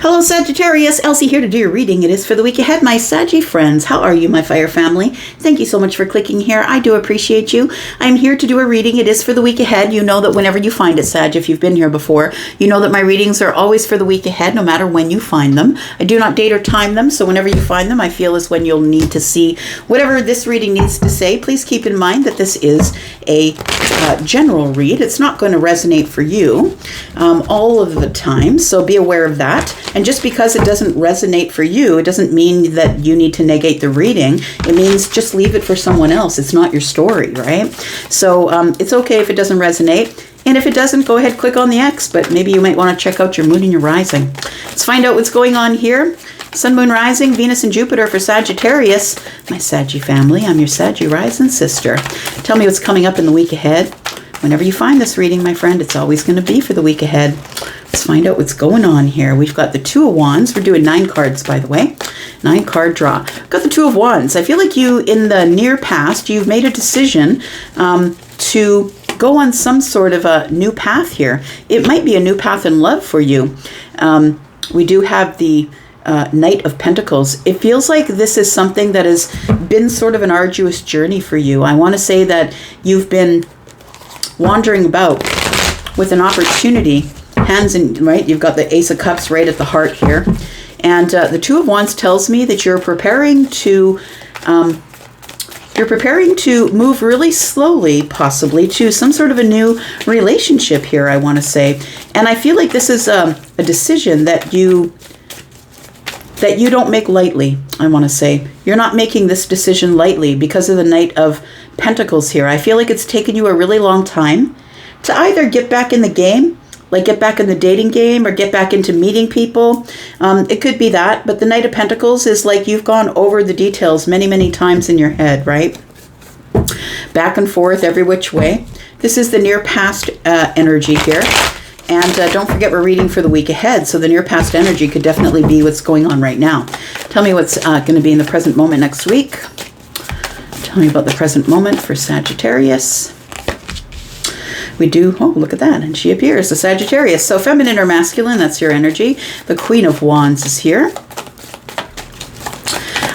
Hello Sagittarius, Elsie here to do your reading. It is for the week ahead, my Saggy friends. How are you, my fire family? Thank you so much for clicking here. I do appreciate you. I'm here to do a reading. It is for the week ahead. You know that whenever you find it, Sag, if you've been here before, you know that my readings are always for the week ahead, no matter when you find them. I do not date or time them, so whenever you find them, I feel is when you'll need to see whatever this reading needs to say. Please keep in mind that this is a general read. It's not going to resonate for you all of the time, so be aware of that. And just because it doesn't resonate for you, it doesn't mean that you need to negate the reading. It means just leave it for someone else. It's not your story, right? So it's okay if it doesn't resonate. And if it doesn't, go ahead, click on the X, but maybe you might want to check out your moon and your rising. Let's find out what's going on here. Sun, moon, rising, Venus, and Jupiter for Sagittarius. My Saggy family, I'm your Saggy rising sister. Tell me what's coming up in the week ahead. Whenever you find this reading, my friend, it's always going to be for the week ahead. Let's find out what's going on here. We've got the Two of Wands. We're doing 9 cards, by the way. 9-card draw. Got the Two of Wands. I feel like you, in the near past, you've made a decision to go on some sort of a new path here. It might be a new path in love for you. We do have the Knight of Pentacles. It feels like this is something that has been sort of an arduous journey for you. I want to say that you've been wandering about with an opportunity, hands in, right? You've got the Ace of Cups right at the heart here. And the Two of Wands tells me that you're preparing to move really slowly, possibly, to some sort of a new relationship here, I want to say. And I feel like this is a decision that you don't make lightly, I want to say. You're not making this decision lightly because of the Knight of Pentacles here. I feel like it's taken you a really long time to either get back in the game, like get back in the dating game, or get back into meeting people. It could be that, but the Knight of Pentacles is like you've gone over the details many, many times in your head, right? Back and forth, every which way. This is the near past energy here. And don't forget, we're reading for the week ahead, so the near past energy could definitely be what's going on right now. Tell me what's going to be in the present moment next week. Tell me about the present moment for Sagittarius. We do, oh, look at that, and she appears, the Sagittarius. So feminine or masculine, that's your energy. The Queen of Wands is here.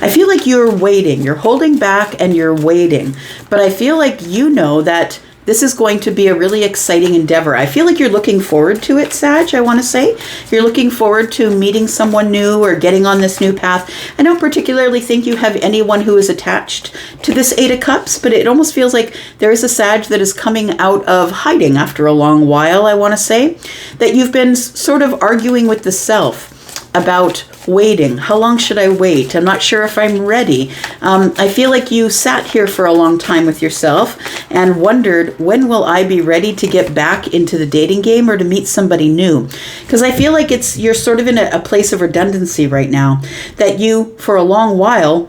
I feel like you're waiting. You're holding back and you're waiting. But I feel like you know that this is going to be a really exciting endeavor. I feel like you're looking forward to it, Sag, I want to say. You're looking forward to meeting someone new or getting on this new path. I don't particularly think you have anyone who is attached to this Eight of Cups, but it almost feels like there is a Sag that is coming out of hiding after a long while, I want to say. That you've been sort of arguing with the self about waiting. How long should I wait? I'm not sure if I'm ready. I feel like you sat here for a long time with yourself and wondered, when will I be ready to get back into the dating game or to meet somebody new? Because I feel like you're sort of in a place of redundancy right now, that you, for a long while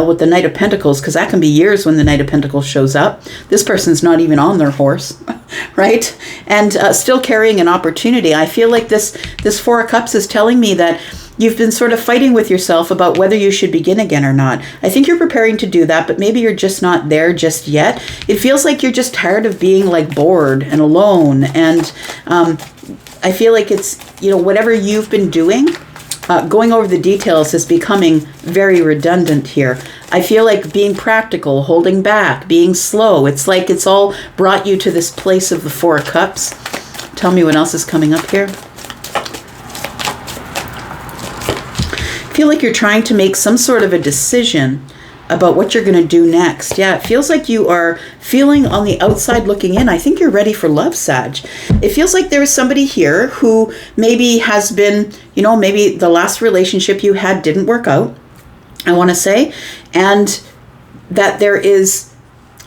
with the Knight of Pentacles, because that can be years when the Knight of Pentacles shows up. This person's not even on their horse, right? And still carrying an opportunity. I feel like this Four of Cups is telling me that you've been sort of fighting with yourself about whether you should begin again or not. I think you're preparing to do that, but maybe you're just not there just yet. It feels like you're just tired of being like bored and alone. And I feel like it's, whatever you've been doing, going over the details is becoming very redundant here. I feel like being practical, holding back, being slow. It's like it's all brought you to this place of the Four of Cups. Tell me what else is coming up here. I feel like you're trying to make some sort of a decision about what you're going to do next. Yeah, it feels like you are feeling on the outside looking in. I think you're ready for love, Sag. It feels like there is somebody here who maybe has been, maybe the last relationship you had didn't work out, I want to say, and that there is,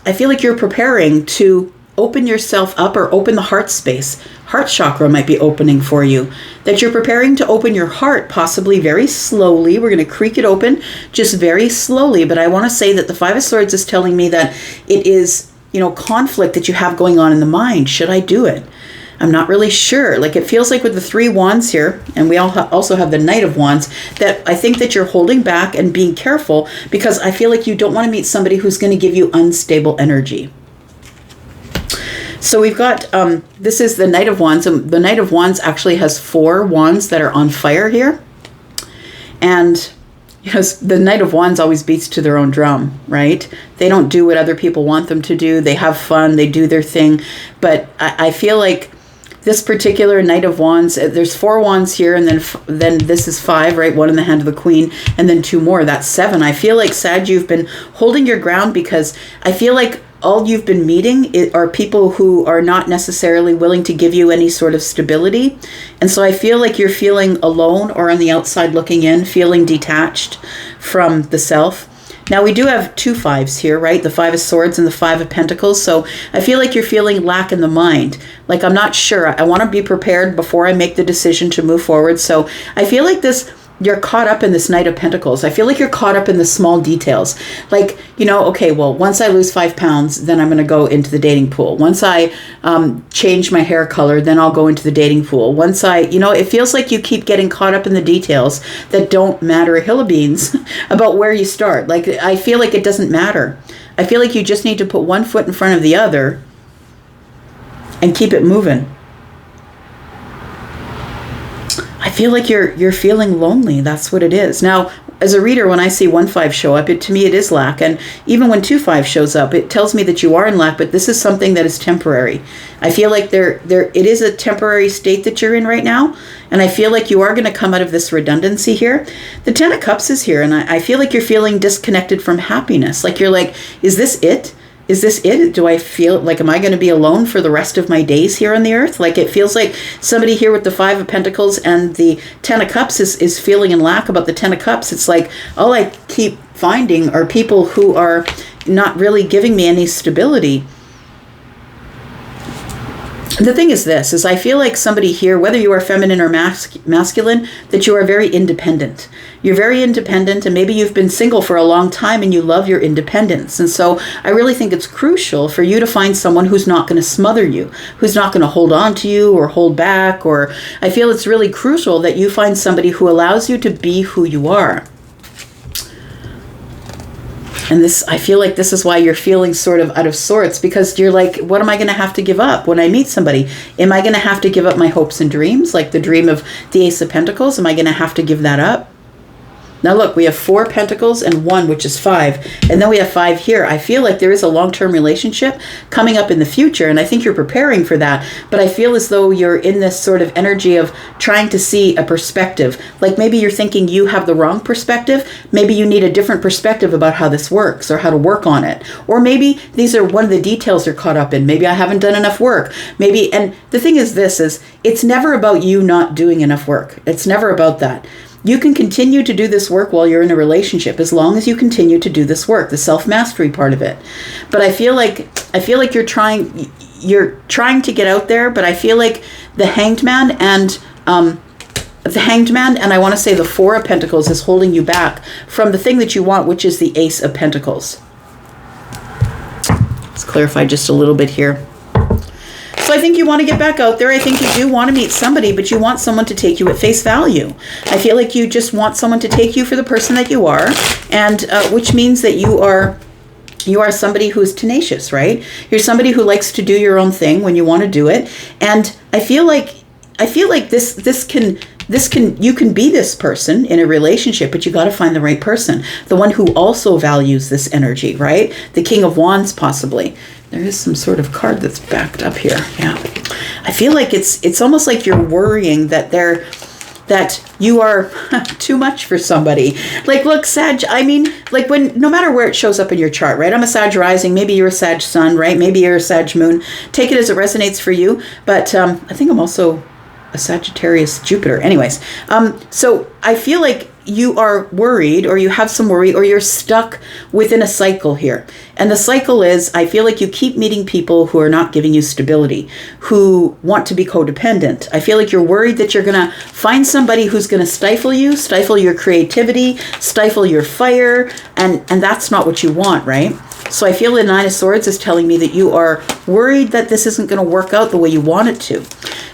I feel like you're preparing to open yourself up or open the heart space. Heart chakra might be opening for you. That you're preparing to open your heart, possibly very slowly. We're going to creak it open just very slowly. But I want to say that the Five of Swords is telling me that it is, conflict that you have going on in the mind. Should I do it? I'm not really sure. Like, it feels like with the Three Wands here, and we also have the Knight of Wands, that I think that you're holding back and being careful because I feel like you don't want to meet somebody who's going to give you unstable energy. So we've got, this is the Knight of Wands, and the Knight of Wands actually has 4 wands that are on fire here. And the Knight of Wands always beats to their own drum, right? They don't do what other people want them to do. They have fun, they do their thing. But I feel like this particular Knight of Wands, there's 4 wands here, and then this is 5, right? 1 in the hand of the Queen, and then 2 more. That's 7. I feel like, Sag, you've been holding your ground, because I feel like all you've been meeting are people who are not necessarily willing to give you any sort of stability. And so I feel like you're feeling alone, or on the outside looking in, feeling detached from the self. Now, we do have 2 5s here, right? The 5 of Swords and the 5 of Pentacles. So I feel like you're feeling lack in the mind. Like, I'm not sure. I want to be prepared before I make the decision to move forward. So I feel like you're caught up in this Knight of Pentacles. I feel like you're caught up in the small details. Like, okay, well, once I lose 5 pounds, then I'm going to go into the dating pool. Once I change my hair color, then I'll go into the dating pool. Once it feels like you keep getting caught up in the details that don't matter a hill of beans about where you start. Like, I feel like it doesn't matter. I feel like you just need to put one foot in front of the other and keep it moving. I feel like you're feeling lonely. That's what it is. Now, as a reader, when I see 1 5 show up, to me it is lack. And even when 2 5 shows up, it tells me that you are in lack, but this is something that is temporary. I feel like it is a temporary state that you're in right now. And I feel like you are going to come out of this redundancy here. The 10 of Cups is here, and I feel like you're feeling disconnected from happiness. Like, you're like, is this it? Is this it? Do I feel like, am I going to be alone for the rest of my days here on the earth? Like, it feels like somebody here with the 5 of Pentacles and the 10 of Cups is feeling in lack about the 10 of Cups. It's like, all I keep finding are people who are not really giving me any stability. The thing is this, is I feel like somebody here, whether you are feminine or masculine, that you are very independent. You're very independent, and maybe you've been single for a long time and you love your independence. And so I really think it's crucial for you to find someone who's not going to smother you, who's not going to hold on to you or hold back. Or I feel it's really crucial that you find somebody who allows you to be who you are. And I feel like this is why you're feeling sort of out of sorts, because you're like, what am I going to have to give up when I meet somebody? Am I going to have to give up my hopes and dreams? Like the dream of the Ace of Pentacles, am I going to have to give that up? Now look, we have 4 pentacles and 1, which is 5. And then we have 5 here. I feel like there is a long-term relationship coming up in the future, and I think you're preparing for that. But I feel as though you're in this sort of energy of trying to see a perspective. Like, maybe you're thinking you have the wrong perspective. Maybe you need a different perspective about how this works or how to work on it. Or maybe these are one of the details you're caught up in. Maybe I haven't done enough work. Maybe, and the thing is this, is it's never about you not doing enough work. It's never about that. You can continue to do this work while you're in a relationship, as long as you continue to do this work, the self-mastery part of it. But I feel like you're trying to get out there, but I feel like the Hanged Man and I want to say the 4 of Pentacles is holding you back from the thing that you want, which is the Ace of Pentacles. Let's clarify just a little bit here. So I think you want to get back out there. I think you do want to meet somebody, but you want someone to take you at face value. I feel like you just want someone to take you for the person that you are, and which means that you are somebody who's tenacious, right? You're somebody who likes to do your own thing when you want to do it. And I feel like you can be this person in a relationship, but you got to find the right person, the one who also values this energy, right? The King of Wands, possibly. There is some sort of card that's backed up here. Yeah, I feel like it's almost like you're worrying that you are too much for somebody. Like, look, Sag, I mean, like, no matter where it shows up in your chart, right? I'm a Sag rising, maybe you're a Sag sun, right? Maybe you're a Sag moon. Take it as it resonates for you. But I think I'm also a Sagittarius Jupiter. Anyways, so I feel like you are worried, or you have some worry, or you're stuck within a cycle here. And the cycle is, I feel like you keep meeting people who are not giving you stability, who want to be codependent. I feel like you're worried that you're going to find somebody who's going to stifle you, stifle your creativity, stifle your fire, and that's not what you want, right? So I feel the 9 of Swords is telling me that you are worried that this isn't going to work out the way you want it to.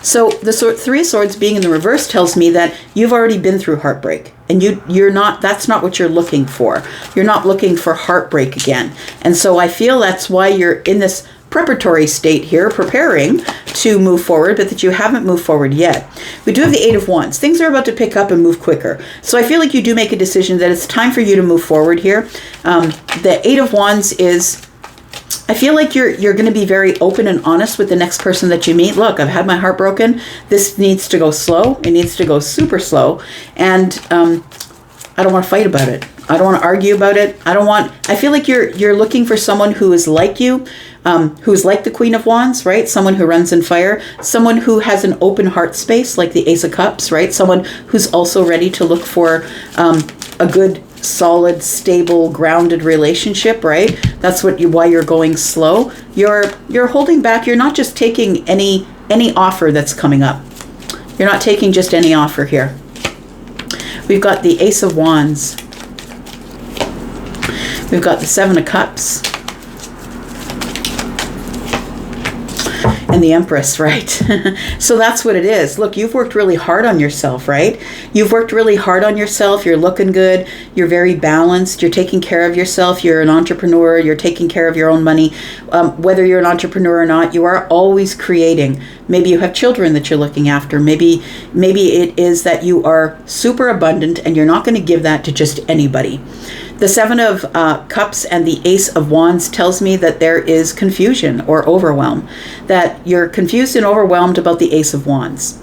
So the 3 of Swords being in the reverse tells me that you've already been through heartbreak, and you're not, that's not what you're looking for. You're not looking for heartbreak again. And so I feel that's why you're in this preparatory state here, preparing to move forward, but that you haven't moved forward yet. We do have the Eight of Wands. Things are about to pick up and move quicker. So I feel like you do make a decision that it's time for you to move forward here. The Eight of Wands is, I feel like you're going to be very open and honest with the next person that you meet. Look, I've had my heart broken. This needs to go slow. It needs to go super slow. And I don't want to fight about it. I don't want to argue about it. I feel like you're looking for someone who is like you, who's like the Queen of Wands, right? Someone who runs in fire, someone who has an open heart space like the Ace of Cups, right? Someone who's also ready to look for a good, solid, stable, grounded relationship, right? That's why you're going slow. You're holding back. You're not just taking any offer that's coming up. You're not taking just any offer here. We've got the Ace of Wands. We've got the Seven of Cups. And the Empress, right? So that's what it is. Look, you've worked really hard on yourself, right? You've worked really hard on yourself. You're looking good. You're very balanced. You're taking care of yourself. You're an entrepreneur. You're taking care of your own money. Whether you're an entrepreneur or not, you are always creating. Maybe you have children that you're looking after. Maybe it is that you are super abundant and you're not going to give that to just anybody. The Seven of Cups and the Ace of Wands tells me that there is confusion or overwhelm, that you're confused and overwhelmed about the Ace of Wands.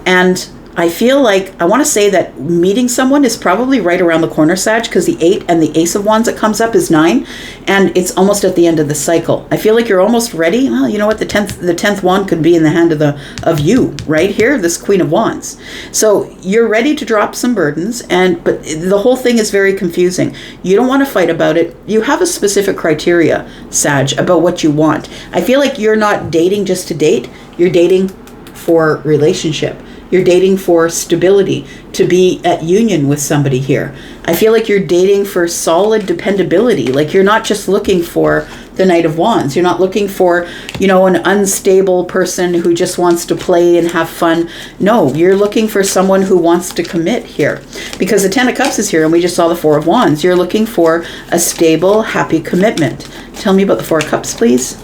And I feel like, I want to say that meeting someone is probably right around the corner, Sag, because the 8 and the Ace of Wands that comes up is 9, and it's almost at the end of the cycle. I feel like you're almost ready. Well, you know what? The 10th wand could be in the hand of you, right here, this Queen of Wands. So you're ready to drop some burdens, but the whole thing is very confusing. You don't want to fight about it. You have a specific criteria, Sag, about what you want. I feel like you're not dating just to date. You're dating for relationship. You're dating for stability, to be at union with somebody here. I feel like you're dating for solid dependability. Like you're not just looking for the Knight of Wands. You're not looking for, an unstable person who just wants to play and have fun. No, you're looking for someone who wants to commit here. Because the 10 of Cups is here and we just saw the 4 of Wands. You're looking for a stable, happy commitment. Tell me about the 4 of Cups, please.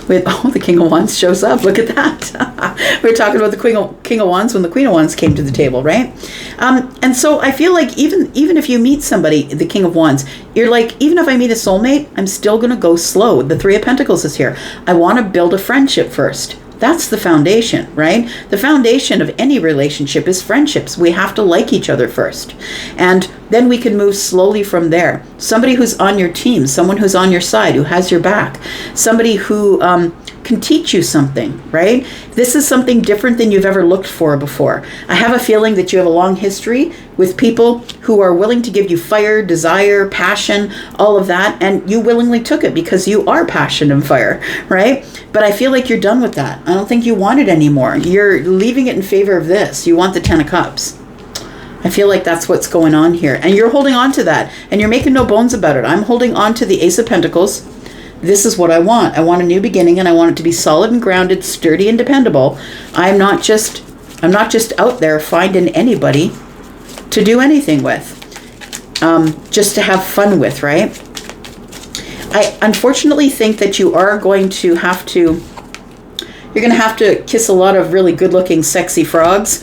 The King of Wands shows up. Look at that. We were talking about the King of Wands when the Queen of Wands came to the table, right? And so I feel like even if you meet somebody, the King of Wands, you're like, even if I meet a soulmate, I'm still going to go slow. The 3 of Pentacles is here. I want to build a friendship first. That's the foundation, right? The foundation of any relationship is friendships. We have to like each other first. And then we can move slowly from there. Somebody who's on your team, someone who's on your side, who has your back, somebody who can teach you something, right? This is something different than you've ever looked for before. I have a feeling that you have a long history with people who are willing to give you fire, desire, passion, all of that, and you willingly took it because you are passion and fire, right? But I feel like you're done with that. I don't think you want it anymore. You're leaving it in favor of this. You want the 10 of Cups. I feel like that's what's going on here. And you're holding on to that. And you're making no bones about it. I'm holding on to the Ace of Pentacles. This is what I want. I want a new beginning, and I want it to be solid and grounded, sturdy and dependable. I'm not just out there finding anybody to do anything with. Just to have fun with, right? I unfortunately think that you are going to have to, you're going to have to kiss a lot of really good-looking, sexy frogs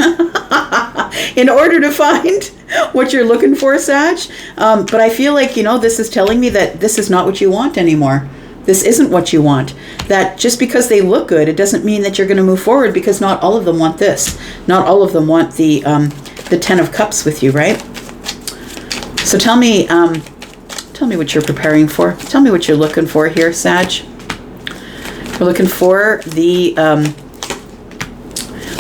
in order to find what you're looking for, Sag. But I feel like, this is telling me that this is not what you want anymore. This isn't what you want. That just because they look good, it doesn't mean that you're going to move forward, because not all of them want this. Not all of them want the 10 of Cups with you, right? So tell me what you're preparing for. Tell me what you're looking for here, Sag. We're looking for the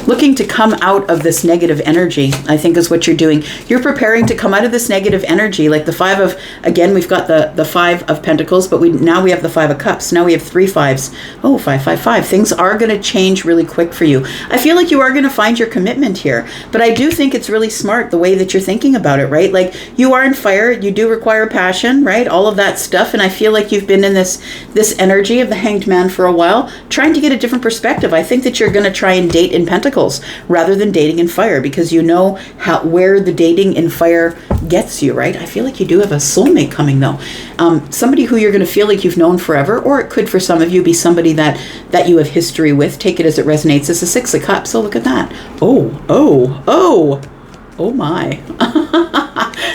looking to come out of this negative energy, I think is what you're doing. You're preparing to come out of this negative energy, like the 5 of, again, we've got the 5 of Pentacles, but now we have the 5 of Cups. Now we have 3 5s. Oh, 5 5 5. Things are going to change really quick for you. I feel like you are going to find your commitment here, but I do think it's really smart the way that you're thinking about it, right? Like, you are in fire, you do require passion, right? All of that stuff, and I feel like you've been in this energy of the Hanged Man for a while, trying to get a different perspective. I think that you're going to try and date in Pentacles Pentacles rather than dating in fire, because you know where the dating in fire gets you, right? I feel like you do have a soulmate coming, though. Somebody who you're going to feel like you've known forever, or it could, for some of you, be somebody that you have history with. Take it as it resonates. It's a Six of Cups. So look at that. Oh my.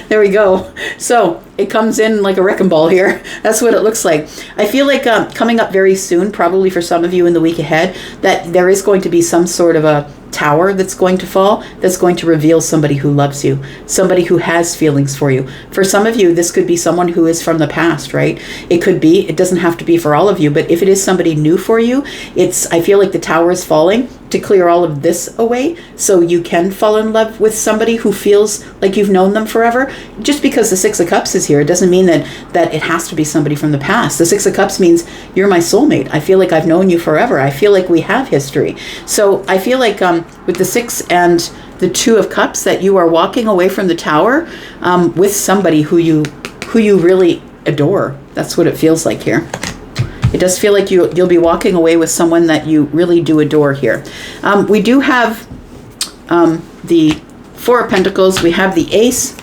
There we go. So it comes in like a wrecking ball here. That's what it looks like. I feel like coming up very soon, probably for some of you in the week ahead, that there is going to be some sort of a tower that's going to fall, that's going to reveal somebody who loves you, somebody who has feelings for you. For some of you, this could be someone who is from the past, right? It could be, it doesn't have to be for all of you, but if it is somebody new for you, I feel like the tower is falling to clear all of this away so you can fall in love with somebody who feels like you've known them forever. Just because the Six of Cups is here, it doesn't mean that it has to be somebody from the past. The Six of Cups means you're my soulmate. I feel like I've known you forever. I feel like we have history. So I feel like with the Six and the Two of Cups, that you are walking away from the tower with somebody who you really adore. That's what it feels like here. It does feel like you'll be walking away with someone that you really do adore here. We do have the Four of Pentacles. We have the Ace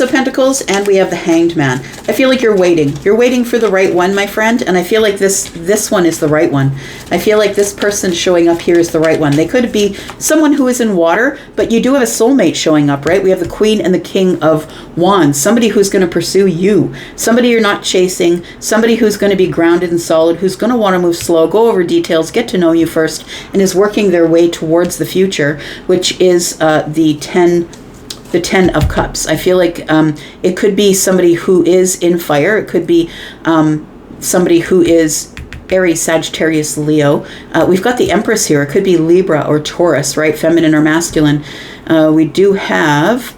of Pentacles, and we have the Hanged Man. I feel like you're waiting. You're waiting for the right one, my friend, and I feel like this one is the right one. I feel like this person showing up here is the right one. They could be someone who is in water, but you do have a soulmate showing up, right? We have the Queen and the King of Wands, somebody who's going to pursue you, somebody you're not chasing, somebody who's going to be grounded and solid, who's going to want to move slow, go over details, get to know you first, and is working their way towards the future, which is the Ten of Cups. I feel like it could be somebody who is in fire. It could be somebody who is Aries, Sagittarius, Leo. We've got the Empress here. It could be Libra or Taurus, right? Feminine or masculine. We do have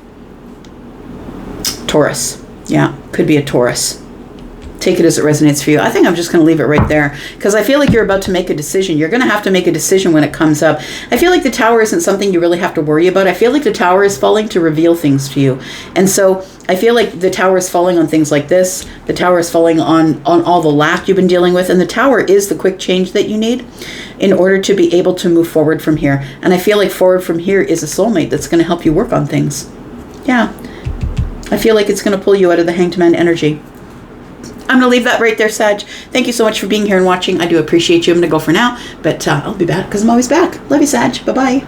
Taurus. Yeah, could be a Taurus. Take it as it resonates for you. I think I'm just going to leave it right there because I feel like you're about to make a decision. You're going to have to make a decision when it comes up. I feel like the tower isn't something you really have to worry about. I feel like the tower is falling to reveal things to you. And so I feel like the tower is falling on things like this. The tower is falling on all the lack you've been dealing with. And the tower is the quick change that you need in order to be able to move forward from here. And I feel like forward from here is a soulmate that's going to help you work on things. Yeah. I feel like it's going to pull you out of the Hanged Man energy. I'm going to leave that right there, Sag. Thank you so much for being here and watching. I do appreciate you. I'm going to go for now, but I'll be back because I'm always back. Love you, Sag. Bye-bye.